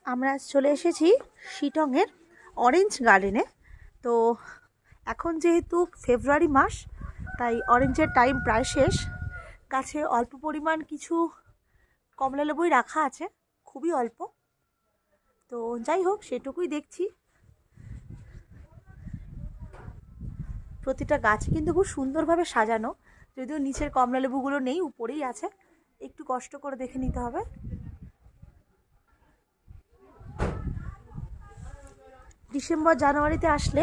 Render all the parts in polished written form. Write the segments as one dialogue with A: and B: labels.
A: আমরা চলে এসেছি শিটংয়ের অরেঞ্জ গার্ডেনে। তো এখন যেহেতু ফেব্রুয়ারি মাস, তাই অরেঞ্জের টাইম প্রায় শেষ। গাছে অল্প পরিমাণ কিছু কমলা লেবুই রাখা আছে, খুবই অল্প। তো যাই হোক, সেটুকুই দেখছি। প্রতিটা গাছ কিন্তু খুব সুন্দরভাবে সাজানো, যদিও নিচের কমলা লেবুগুলো নেই, উপরেই আছে। একটু কষ্ট করে দেখে নিতে হবে। ডিসেম্বর জানুয়ারিতে আসলে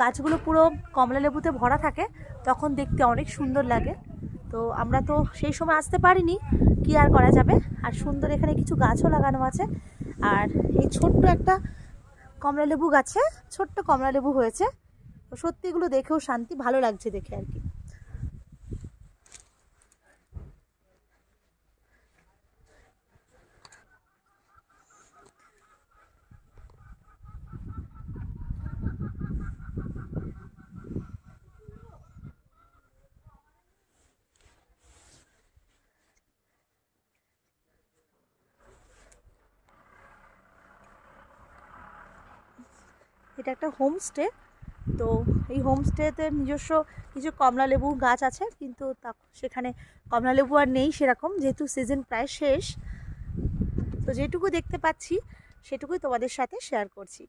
A: গাছগুলো পুরো কমলা লেবুতে ভরা থাকে, তখন দেখতে অনেক সুন্দর লাগে। তো আমরা তো সেই সময় আসতে পারিনি, কি আর করা যাবে। আর সুন্দর এখানে কিছু গাছও লাগানো আছে। আর এই ছোট্ট একটা কমলা লেবু গাছে ছোট্ট কমলা লেবু হয়েছে। তো সত্যি এগুলো দেখেও শান্তি, ভালো লাগছে দেখে আর কি। এটা একটা হোমস্টে। তো এই হোমস্টেতে নিজস্ব কিছু কমলা লেবু গাছ আছে, কিন্তু সেখানে কমলা লেবু আর নেই সেরকম, যেহেতু সিজন প্রায় শেষ। তো যেটুকু দেখতে পাচ্ছি সেটুকুই তোমাদের সাথে শেয়ার করছি।